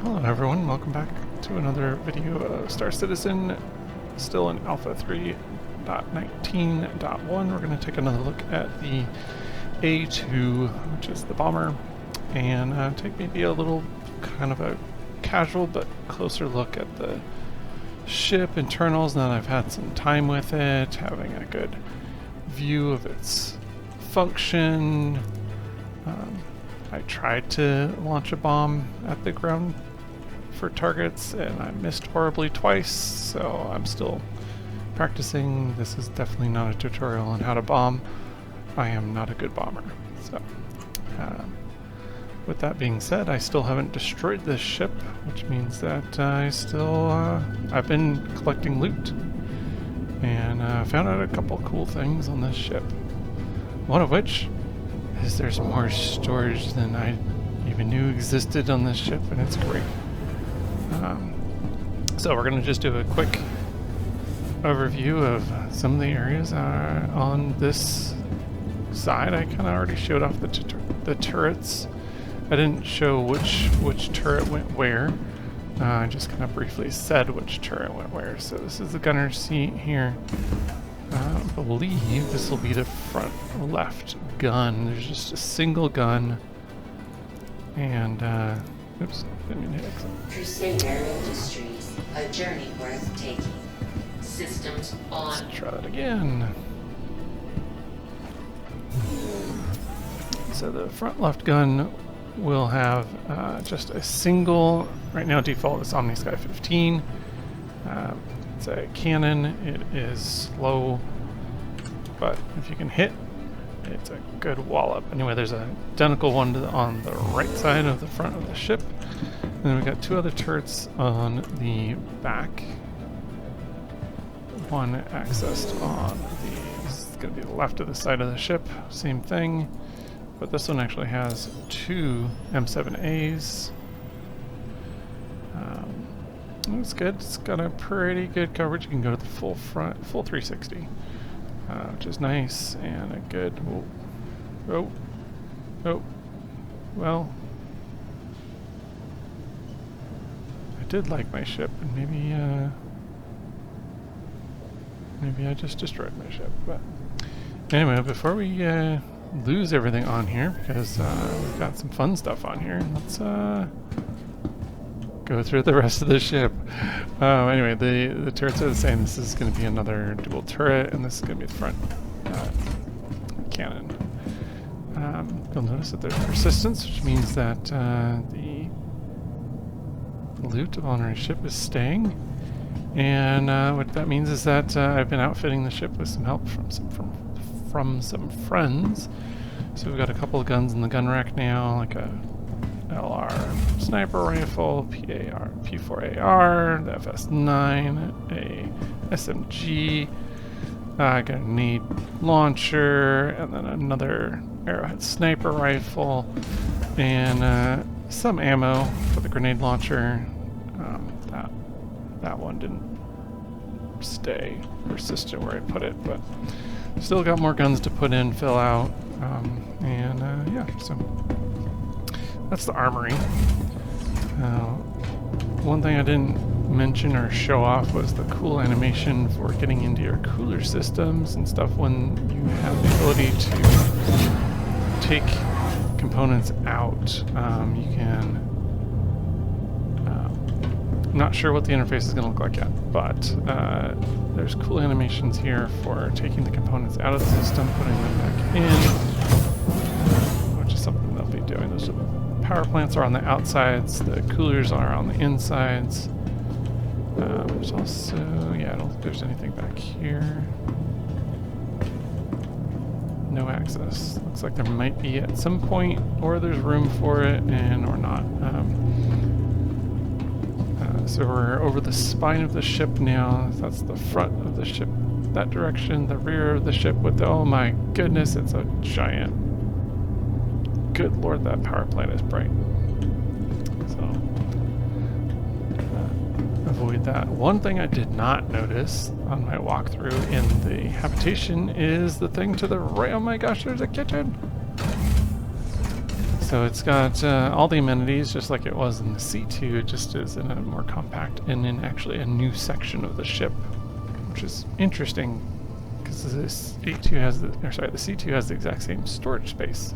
Hello everyone, welcome back to another video of Star Citizen, still in Alpha 3.19.1. We're going to take another look at the A2, which is the bomber, and take maybe a little kind of a casual but closer look at the ship internals now that I've had some time with it, having a good view of its function. I tried to launch a bomb at the ground for targets and I missed horribly twice, so I'm still practicing. This is definitely not a tutorial on how to bomb. I am not a good bomber. So with that being said, I still haven't destroyed this ship, which means that I've been collecting loot and found out a couple cool things on this ship. One of which is there's more storage than I even knew existed on this ship, and it's great. So we're going to just do a quick overview of some of the areas on this side. I kind of already showed off the turrets. I didn't show which turret went where. I just kind of briefly said which turret went where. So this is the gunner's seat here. I believe this will be the front left gun. There's just a single gun. And, oops, didn't mean to hit exit. Crusader Industries, a journey worth taking. Systems on. Let's try that again. So the front left gun will have just a single, right now default is OmniSky 15. It's a cannon. It is slow, but if you can hit, it's a good wallop. Anyway, there's an identical one on the right side of the front of the ship. And then we got two other turrets on the back. One accessed on this is going to be the left of the side of the ship. Same thing, but this one actually has two M7As. It's good. It's got a pretty good coverage. You can go to the full 360, which is nice, and a good. Oh, well, I did like my ship, and maybe I just destroyed my ship. But anyway, before we lose everything on here, because we've got some fun stuff on here, let's go through the rest of the ship. Anyway, the turrets are the same. This is going to be another dual turret, and this is going to be the front cannon. You'll notice that there's persistence, which means that the loot on our ship is staying. And what that means is that I've been outfitting the ship with some help from some friends. So we've got a couple of guns in the gun rack now, like a LR sniper rifle, P4AR, the FS9, a SMG, a grenade launcher, and then another arrowhead sniper rifle, and some ammo for the grenade launcher. That one didn't stay persistent where I put it, but still got more guns to put in, fill out, yeah, so that's the armory. One thing I didn't mention or show off was the cool animation for getting into your cooler systems and stuff when you have the ability to take components out. You can, I'm not sure what the interface is going to look like yet, but there's cool animations here for taking the components out of the system, putting them back in, which is something they'll be doing. Those power plants are on the outsides, the coolers are on the insides. There's also, yeah, I don't think there's anything back here. No access. Looks like there might be at some point, or there's room for it, or not. So we're over the spine of the ship now. That's the front of the ship, that direction. The rear of the ship with the, oh my goodness, it's a giant. Good lord, that power plant is bright. So, avoid that. One thing I did not notice on my walkthrough in the habitation is the thing to the right. Oh my gosh, there's a kitchen! So it's got all the amenities just like it was in the C2, it just is in a more compact and in actually a new section of the ship, which is interesting because this A2 has the C2 has the exact same storage space,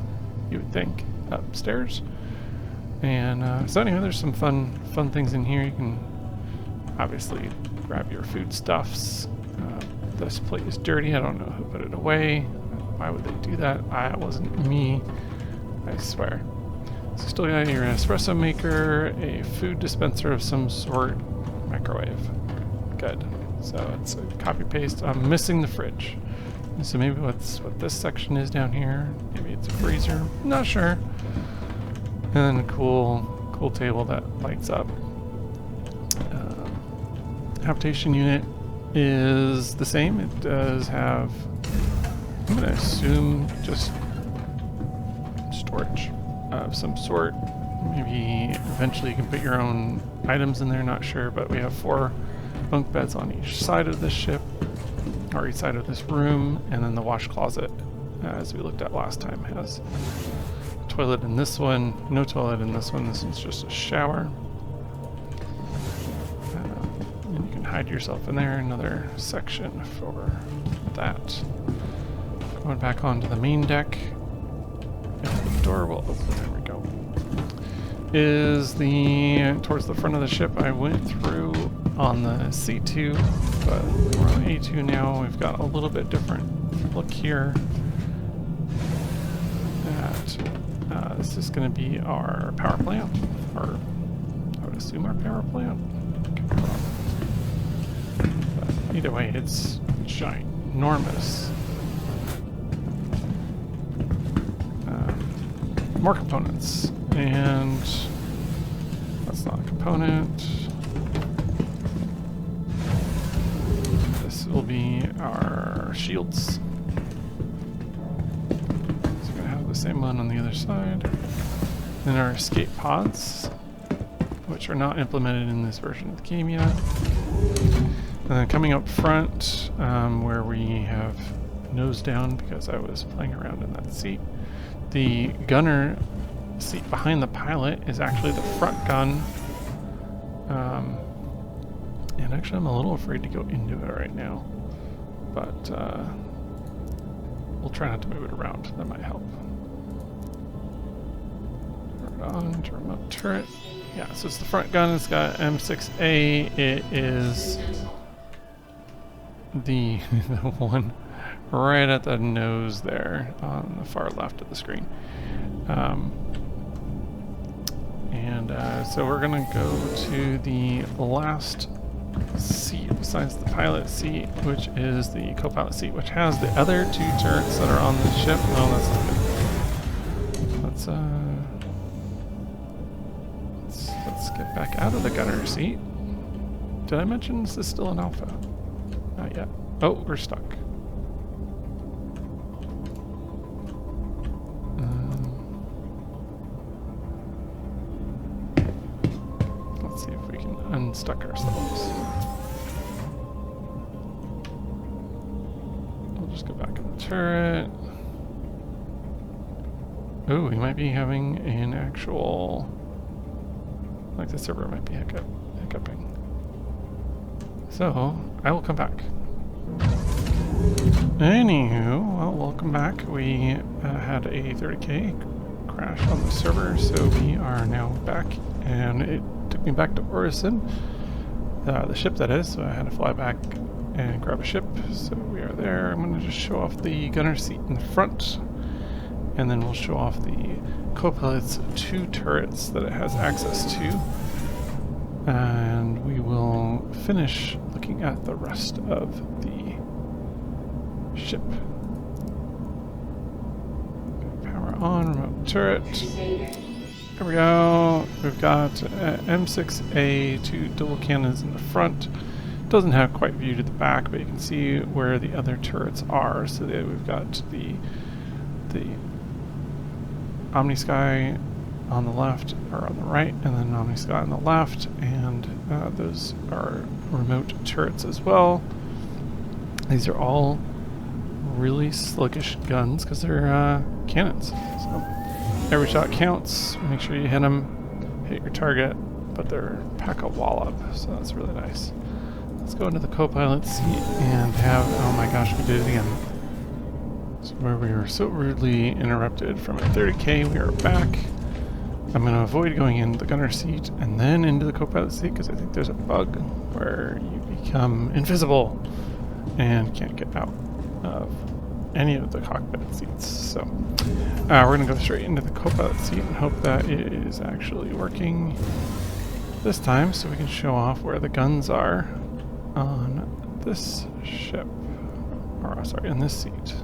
you would think, upstairs. And so anyway, there's some fun things in here. You can obviously grab your foodstuffs. This plate is dirty. I don't know who put it away. Why would they do that? It wasn't me, I swear. So still got your espresso maker, a food dispenser of some sort, microwave. Good. So it's a copy paste. I'm missing the fridge. So maybe what this section is down here. Maybe it's a freezer. Not sure. And then a cool table that lights up. Habitation unit is the same. It does have, I'm going to assume, just storage of some sort. Maybe eventually you can put your own items in there, not sure, but we have 4 bunk beds on each side of this ship, or each side of this room, and then the wash closet, as we looked at last time, has a toilet in this one, no toilet in this one. This one's just a shower. And you can hide yourself in there. Another section for that. Going back onto the main deck. And the door will open. There we go. Is towards the front of the ship I went through on the C2, but we're on the A2 now. We've got a little bit different look here. This is going to be our power plant, or I would assume our power plant. But either way, it's ginormous. More components, and that's not a component. This will be our shields. So we're gonna have the same one on the other side. Then our escape pods, which are not implemented in this version of the game yet. And then coming up front, where we have nose down because I was playing around in that seat. The gunner seat behind the pilot is actually the front gun. And actually I'm a little afraid to go into it right now. But we'll try not to move it around. That might help. Turn it on to remote turret. Yeah, so it's the front gun. It's got M6A. It is the one right at the nose there on the far left of the screen. So we're gonna go to the last seat besides the pilot seat, which is the co-pilot seat, which has the other 2 turrets that are on the ship. No, that's not good. Let's get back out of the gunner seat. Did I mention this is still an alpha? Not yet. Oh, we're stuck. Let's see if we can unstuck ourselves. We'll just go back in the turret. Oh, we might be having an actual... like the server might be hiccuping. So, I will come back. Anywho, well, welcome back. We had a 30K crash on the server, so we are now back, and it took me back to Orison, the ship that is, so I had to fly back and grab a ship, so we are there. I'm going to just show off the gunner seat in the front, and then we'll show off the co-pilot's 2 turrets that it has access to, and we will finish looking at the rest of the ship. Power on, remote turret. There we go. We've got M6A, 2 dual cannons in the front. Doesn't have quite view to the back, but you can see where the other turrets are. So that we've got the Omnisky on the left, or on the right, and then Omnisky on the left, and those are remote turrets as well. These are all really sluggish guns because they're cannons. So Every shot counts. Make sure you hit them, hit your target, but they're pack a wall up, so that's really nice. Let's go into the co-pilot seat and have, oh my gosh, we did it again. So where we were so rudely interrupted from at 30K, we are back. I'm going to avoid going into the gunner seat and then into the co-pilot seat because I think there's a bug where you become invisible and can't get out of any of the cockpit seats. So we're going to go straight into the co-pilot seat and hope that it is actually working this time so we can show off where the guns are on this ship, or sorry, in this seat.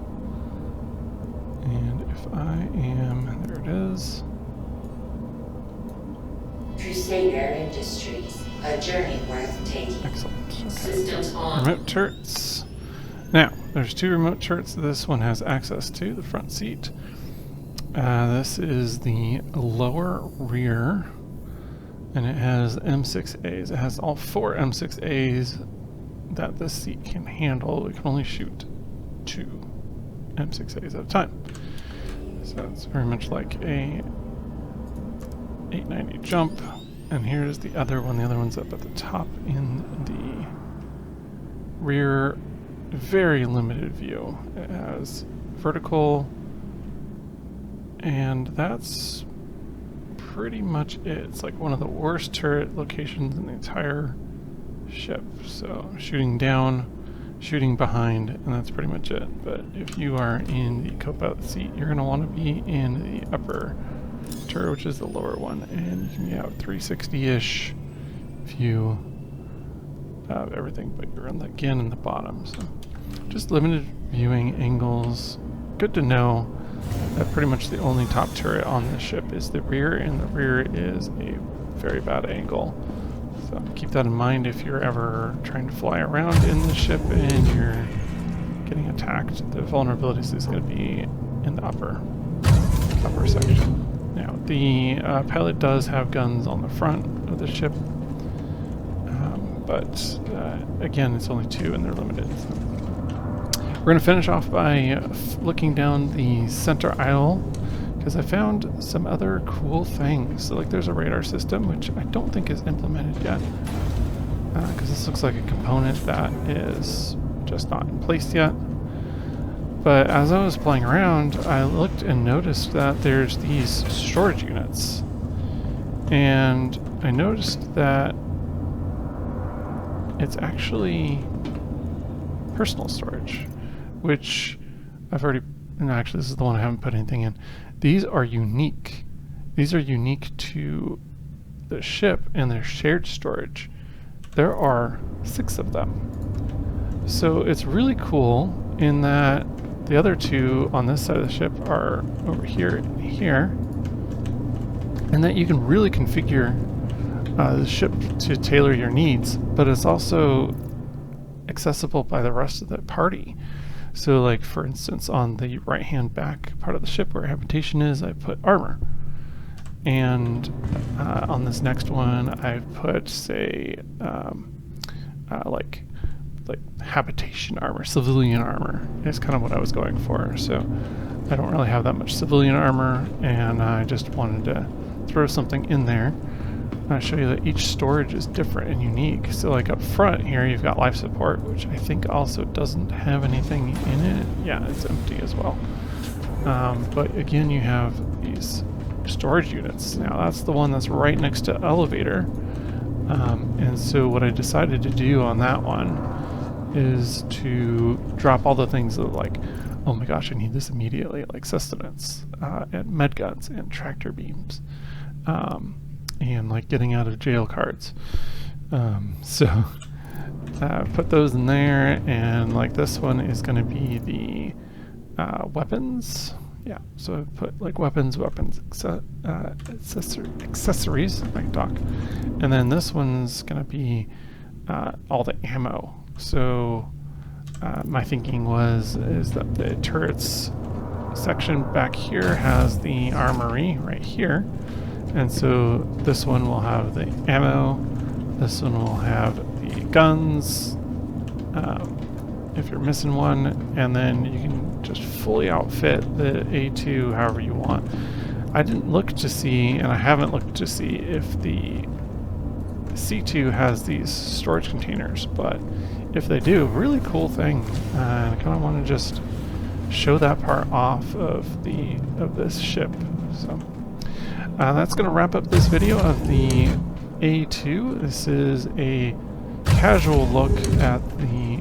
And if I am, there it is. Crusader Industries, a journey worth taking. Excellent. Okay. Systems on. Remote turrets. Now, there's two remote turrets this one has access to, the front seat. This is the lower rear, and it has M6As. It has all 4 M6As that this seat can handle. We can only shoot 2 M6As at a time. So it's very much like a 890 jump. And here's the other one. The other one's up at the top in the rear. Very limited view. It has vertical, and that's pretty much it. It's like one of the worst turret locations in the entire ship. So shooting down, shooting behind, and that's pretty much it. But if you are in the co-pilot seat, you're going to want to be in the upper turret, which is the lower one, and you can get out 360-ish view of everything, but you're on the, again in the bottom. So just limited viewing angles. Good to know that pretty much the only top turret on this ship is the rear, and the rear is a very bad angle. So keep that in mind if you're ever trying to fly around in the ship and you're getting attacked. The vulnerabilities is going to be in the upper section. Now, the pilot does have guns on the front of the ship, but again, it's only 2 and they're limited. So. We're going to finish off by looking down the center aisle because I found some other cool things. So, like, there's a radar system, which I don't think is implemented yet, because this looks like a component that is just not in place yet. But as I was playing around, I looked and noticed that there's these storage units. And I noticed that it's actually personal storage, which I've already, no, actually this is the one I haven't put anything in. These are unique. These are unique to the ship and their shared storage. There are 6 of them. So it's really cool in that the other 2 on this side of the ship are over here and here, and that you can really configure the ship to tailor your needs, but it's also accessible by the rest of the party. So, like, for instance, on the right hand back part of the ship where habitation is, I put armor, and on this next one I've put, say, like habitation armor, civilian armor is kind of what I was going for. So I don't really have that much civilian armor, and I just wanted to throw something in there. I'll show you that each storage is different and unique. So, like, up front here you've got life support, which I think also doesn't have anything in it. Yeah, it's empty as well. But again, you have these storage units. Now that's the one that's right next to elevator. And so what I decided to do on that one is to drop all the things that, like, oh my gosh, I need this immediately, like sustenance, and med guns and tractor beams, and like getting out of jail cards. So put those in there, and like this one is going to be the weapons. Yeah, so I put like weapons, accessories, like talk, and then this one's going to be all the ammo. So my thinking is that the turrets section back here has the armory right here, and so this one will have the ammo, this one will have the guns, if you're missing one, and then you can just fully outfit the A2 however you want. I didn't look to see, and I haven't looked to see if the C2 has these storage containers, but if they do, really cool thing. And I kind of want to just show that part off of this ship. So that's going to wrap up this video of the A2. This is a casual look at the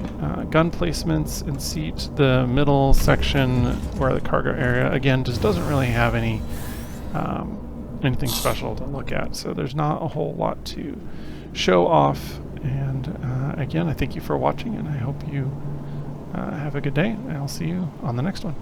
gun placements and seat. The middle section where the cargo area, again, just doesn't really have any anything special to look at, so there's not a whole lot to show off. And again, I thank you for watching, and I hope you have a good day, and I'll see you on the next one.